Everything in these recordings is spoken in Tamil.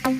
ஹலோ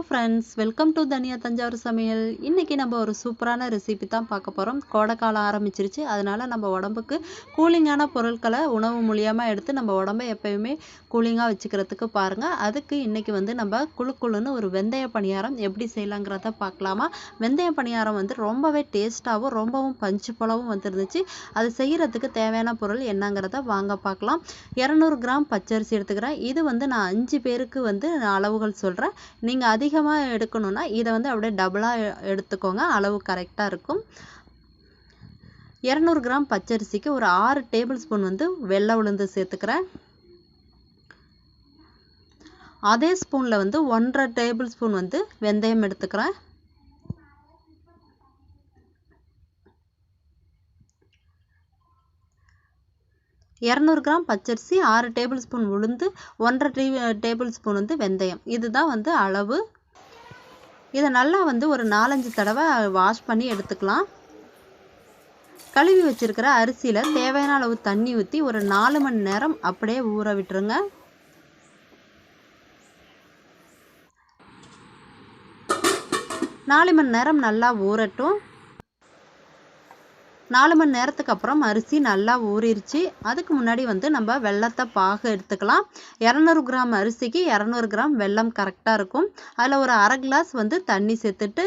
ஃப்ரெண்ட்ஸ், வெல்கம் டு தனியா தஞ்சாவூர் சமையல். இன்றைக்கி நம்ம ஒரு சூப்பரான ரெசிபி தான் பார்க்க போகிறோம். கோடைக்காலம் ஆரம்பிச்சிருச்சு, அதனால் நம்ம உடம்புக்கு கூலிங்கான பொருட்களை உணவு மூலியமாக எடுத்து நம்ம உடம்பை எப்போயுமே கூலிங்காக வச்சுக்கிறதுக்கு பாருங்கள். அதுக்கு இன்றைக்கி நம்ம குழுன்னு ஒரு வெந்தய பணியாரம் எப்படி செய்யலாங்கிறத பார்க்கலாமா. வெந்தய பணியாரம் ரொம்பவே டேஸ்ட்டாகவும் ரொம்பவும் பஞ்சு போலவும் வந்துருந்துச்சு. அது செய்கிறதுக்கு தேவையான பொருள் என்னங்கிறத வாங்க பார்க்கலாம். 200 கிராம் பச்சரிசி எடுத்துக்கிறேன். இது நான் 5 பேருக்கு அளவுகள் சொல்கிறேன். நீங்கள் அதிகமாக எடுக்கணும்னா இதை அப்படியே டபுளாக எடுத்துக்கோங்க, அளவு கரெக்டாக இருக்கும். 200 கிராம் பச்சரிசிக்கு ஒரு 6 டேபிள் ஸ்பூன் வெள்ளை உளுந்து சேர்த்துக்கிறேன். அதே ஸ்பூனில் 1.5 டேபிள் ஸ்பூன் வெந்தயம் எடுத்துக்கிறேன். இரநூறு கிராம் பச்சரிசி, 6 டேபிள் ஸ்பூன் உளுந்து, 1.5 டேபிள் ஸ்பூன் வெந்தயம். இதுதான் அளவு. இதை நல்லா ஒரு 4-5 தடவை வாஷ் பண்ணி எடுத்துக்கலாம். கழுவி வச்சிருக்கிற அரிசியில் தேவையான அளவு தண்ணி ஊற்றி ஒரு 4 மணி நேரம் அப்படியே ஊற விட்டுருங்க. 4 மணி நேரம் நல்லா ஊறட்டும். 4 மணி நேரத்துக்கு அப்புறம் அரிசி நல்லா ஊறிடுச்சு. அதுக்கு முன்னாடி நம்ம வெல்லத்தை பாகு எடுத்துக்கலாம். 200 கிராம் அரிசிக்கு 200 கிராம் வெல்லம் கரெக்டாக இருக்கும். அதில் ஒரு 1/2 கிளாஸ் தண்ணி சேர்த்துட்டு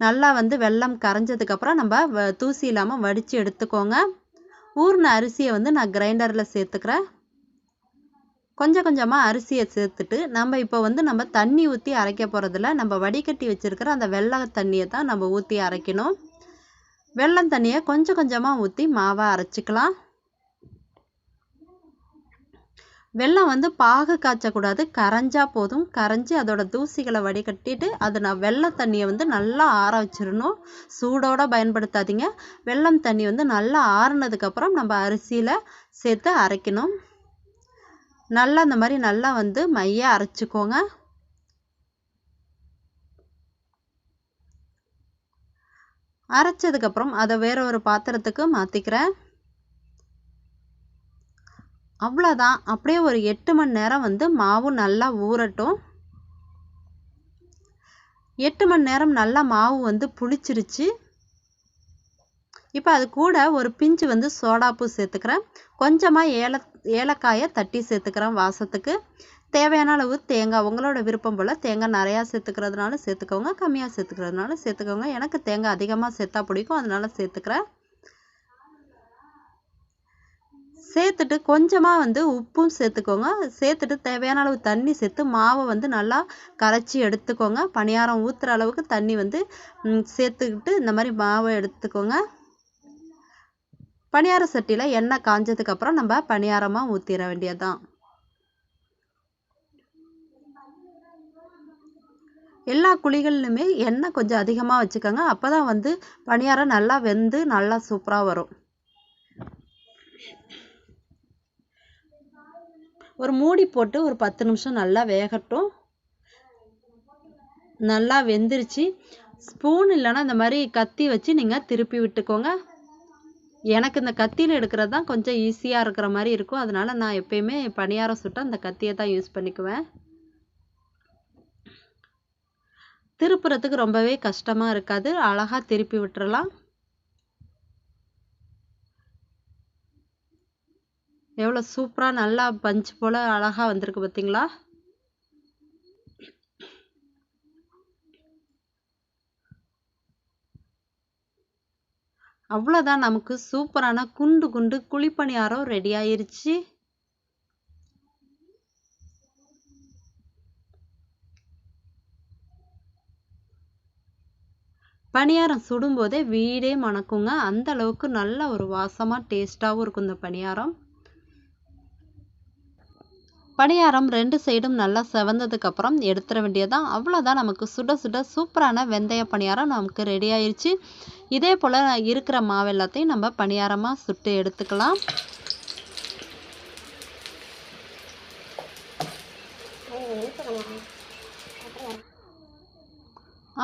நல்லா வெல்லம் கரைஞ்சதுக்கப்புறம் நம்ம தூசி இல்லாமல் வடித்து எடுத்துக்கோங்க. ஊறின அரிசியை நான் கிரைண்டரில் சேர்த்துக்கிறேன். கொஞ்சம் கொஞ்சமாக அரிசியை சேர்த்துட்டு நம்ம இப்போ நம்ம தண்ணி ஊற்றி அரைக்க போகிறதில்ல. நம்ம வடிகட்டி வச்சுருக்கிற அந்த வெள்ளை தண்ணியை தான் நம்ம ஊற்றி அரைக்கணும். வெல்லம் தண்ணியை கொஞ்சம் கொஞ்சமாக ஊற்றி மாவை அரைச்சிக்கலாம். வெல்லம் பாகு காய்ச்சக்கூடாது, கரைஞ்சா போதும். கரைஞ்சி அதோட தூசிகளை வடிகட்டிட்டு நான் வெள்ளை தண்ணியை நல்லா ஆற வச்சிடணும். சூடோட பயன்படுத்தாதீங்க. வெல்லம் தண்ணி நல்லா ஆறுனதுக்கப்புறம் நம்ம அரிசியில் சேர்த்து அரைக்கணும். நல்லா இந்த மாதிரி நல்லா மைய அரைச்சிக்கோங்க. அரைச்சதுக்கப்புறம் அதை வேற ஒரு பாத்திரத்துக்கு மாற்றிக்கிறேன். அவ்வளோதான். அப்படியே ஒரு 8 மணி நேரம் மாவு நல்லா ஊறட்டும். 8 மணி நேரம் நல்லா மாவு புளிச்சிருச்சு. இப்போ அது கூட ஒரு பிஞ்சு சோடாப்பூ சேர்த்துக்கிறேன். கொஞ்சமாக ஏலக்காயை தட்டி சேர்த்துக்கிறேன் வாசத்துக்கு. தேவையான அளவு தேங்காய், உங்களோட விருப்பம் போல் தேங்காய் நிறையா சேர்த்துக்கிறதுனால சேர்த்துக்கோங்க, கம்மியாக சேர்த்துக்கிறதுனால சேர்த்துக்கோங்க. எனக்கு தேங்காய் அதிகமாக சேர்த்தா பிடிக்கும், அதனால சேர்த்துக்கிறேன். சேர்த்துட்டு கொஞ்சமாக உப்பும் சேர்த்துக்கோங்க. சேர்த்துட்டு தேவையான அளவு தண்ணி சேர்த்து மாவை நல்லா கரைச்சி எடுத்துக்கோங்க. பணியாரம் ஊற்றுற அளவுக்கு தண்ணி சேர்த்துக்கிட்டு இந்த மாதிரி மாவை எடுத்துக்கோங்க. பணியார சட்டியில் எண்ணெய் காஞ்சதுக்கப்புறம் நம்ம பணியாரமாக ஊற்றிட வேண்டியதுதான். எல்லா குழிகளிலுமே எண்ணெய் கொஞ்சம் அதிகமாக வச்சுக்கோங்க. அப்போ தான் பணியாரம் நல்லா வெந்து நல்லா சூப்பராக வரும். ஒரு மூடி போட்டு ஒரு 10 நிமிஷம் நல்லா வேகட்டும். நல்லா வெந்துருச்சு. ஸ்பூன் இல்லைன்னா இந்த மாதிரி கத்தி வச்சு நீங்கள் திருப்பி விட்டுக்கோங்க. எனக்கு இந்த கத்தியில் எடுக்கிறது தான் கொஞ்சம் ஈஸியாக இருக்கிற மாதிரி இருக்கும். அதனால் நான் எப்பயுமே பணியாரம் சுட்டால் அந்த கத்தியை தான் யூஸ் பண்ணிக்குவேன். திருப்புறத்துக்கு ரொம்பவே கஷ்டமாக இருக்காது, அழகாக திருப்பி விட்டுறலாம். எவ்வளோ சூப்பராக நல்லா பஞ்சு போல் அழகாக வந்திருக்கு பார்த்தீங்களா. அவ்வளோதான், நமக்கு சூப்பரான குண்டு குண்டு குழிப்பணியாரம் ரெடி ஆயிருச்சு. பணியாரம் சுடும்போதே வீடே மணக்குங்க. அந்த அளவுக்கு நல்ல ஒரு வாசமாக டேஸ்ட்டாகவும் இருக்கும் இந்த பணியாரம். பணியாரம் 2 சைடும் நல்லா செவந்ததுக்கப்புறம் எடுத்துட வேண்டியதான். அவ்வளோதான், நமக்கு சுட சுட சூப்பரான வெந்தய பணியாரம் நமக்கு ரெடி ஆயிடுச்சு. இதே போல் இருக்கிற மாவு எல்லாத்தையும் நம்ம பணியாரமாக சுட்டு எடுத்துக்கலாம்.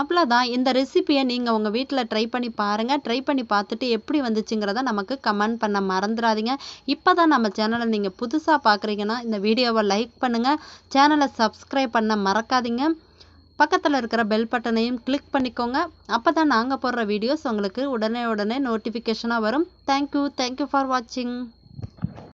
அவ்வளோதான். இந்த ரெசிபியை நீங்கள் உங்கள் வீட்டில் ட்ரை பண்ணி பாருங்கள். ட்ரை பண்ணி பார்த்துட்டு எப்படி வந்துச்சுங்கிறத நமக்கு கமெண்ட் பண்ண மறந்துடாதீங்க. இப்போ தான் நம்ம சேனலை நீங்கள் புதுசாக பார்க்குறீங்கன்னா இந்த வீடியோவை லைக் பண்ணுங்கள். சேனலை சப்ஸ்கிரைப் பண்ண மறக்காதீங்க. பக்கத்தில் இருக்கிற பெல் பட்டனையும் கிளிக் பண்ணிக்கோங்க. அப்போ தான் நாங்கள் போடுற வீடியோஸ் உங்களுக்கு உடனே நோட்டிஃபிகேஷனாக வரும். தேங்க்யூ ஃபார் வாட்சிங்.